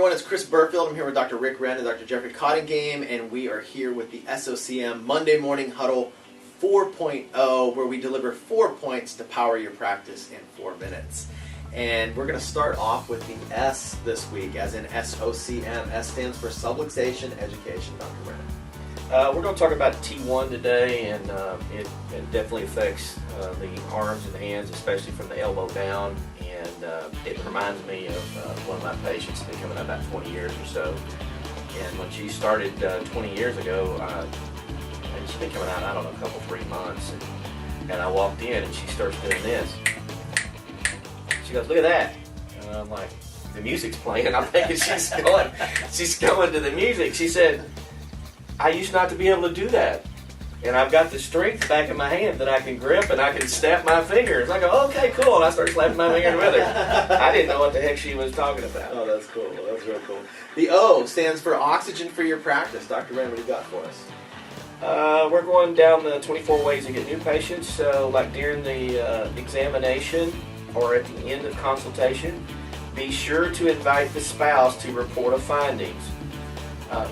everyone, it's Chris Burfield. I'm here with Dr. Rick Wren and Dr. Jeffrey Cottingame, and we are here with the SOCM Monday Morning Huddle 4.0, where we deliver 4 points to power your practice in 4 minutes. And we're going to start off with the S this week, as in SOCM. S stands for Subluxation Education. Dr. Wren. We're going to talk about T1 today, and it definitely affects the arms and hands, especially from the elbow down. And it reminds me of one of my patients that's been coming out about 20 years or so. And when she started 20 years ago, and she's been coming out, I don't know, a couple, 3 months. And I walked in and she starts doing this. She goes, "Look at that." And I'm like, the music's playing. I'm thinking she's going to the music. She said, "I used not to be able to do that. And I've got the strength back in my hand that I can grip and I can snap my fingers." I go, "Okay, cool." And I start slapping my fingers with her. I didn't know what the heck she was talking about. Oh, that's cool. That's real cool. The O stands for Oxygen for Your Practice. Dr. Wren, what do you got for us? We're going down the 24 ways to get new patients. So like during the examination or at the end of consultation, be sure to invite the spouse to report of findings.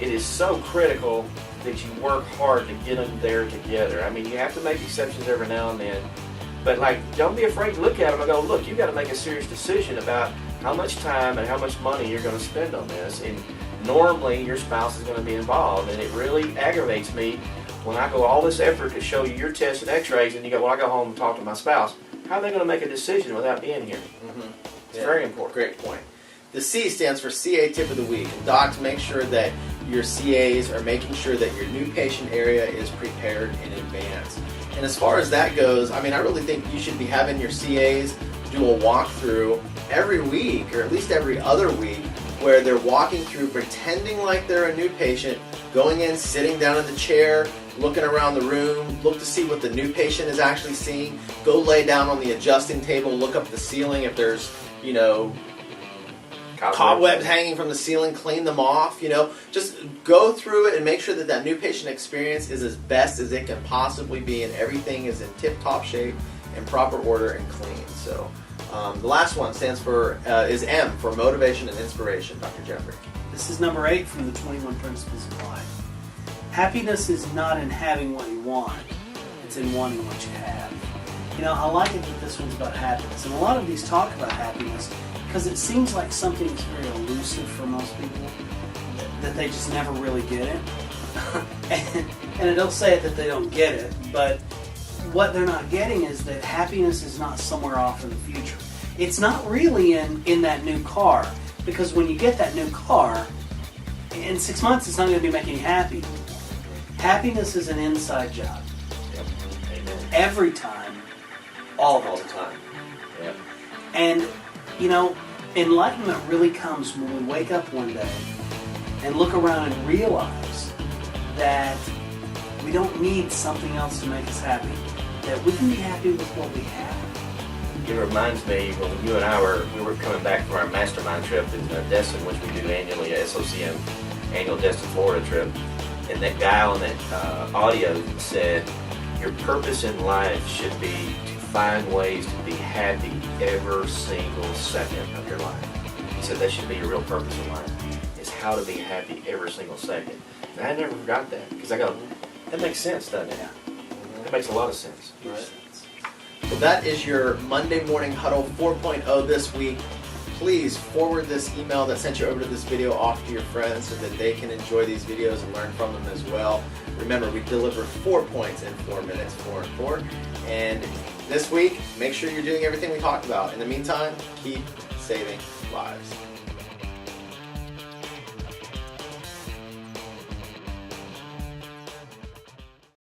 It is so critical that you work hard to get them there together. I mean, you have to make exceptions every now and then, but like, don't be afraid to look at them and go, "Look, you got to make a serious decision about how much time and how much money you're going to spend on this." And normally your spouse is going to be involved, and it really aggravates me when I go all this effort to show you your tests and x-rays, and you go, "Well, I go home and talk to my spouse." How are they going to make a decision without being here? It's very important. Great point. The C stands for CA Tip of the Week. Docs, make sure that your CAs are making sure that your new patient area is prepared in advance. And as far as that goes, I mean, I really think you should be having your CAs do a walkthrough every week, or at least every other week, where they're walking through, pretending like they're a new patient, going in, sitting down in the chair, looking around the room, look to see what the new patient is actually seeing, go lay down on the adjusting table, look up the ceiling if there's, cobwebs hanging from the ceiling, clean them off, just go through it and make sure that that new patient experience is as best as it can possibly be and everything is in tip-top shape, in proper order, and clean. So the last one stands for, is M, for Motivation and Inspiration. Dr. Jeffrey. This is number 8 from the 21 Principles of Life. Happiness is not in having what you want, it's in wanting what you have. I like it that this one's about happiness, and a lot of these talk about happiness because it seems like something that's very elusive for most people, that they just never really get it. and I don't say it that they don't get it, but what they're not getting is that happiness is not somewhere off in the future. It's not really in that new car, because when you get that new car, in 6 months it's not going to be making you happy. Happiness is an inside job. Yep. Amen. Every time, all the time. Yep. And, enlightenment really comes when we wake up one day and look around and realize that we don't need something else to make us happy. That we can be happy with what we have. It reminds me when you and I were coming back from our mastermind trip in Destin, which we do annually, a SOCM annual Destin, Florida trip. And that guy on that audio said, "Your purpose in life should be to find ways to be happy every single second of your life." He said that should be your real purpose in life, is how to be happy every single second. And I never forgot that, because I go, that makes sense, doesn't it? That makes a lot of sense. Right. So that is your Monday Morning Huddle 4.0 this week. Please forward this email that sent you over to this video off to your friends so that they can enjoy these videos and learn from them as well. Remember, we deliver 4 points in 4 minutes, 4 and 4. And this week, make sure you're doing everything we talked about. In the meantime, keep saving lives.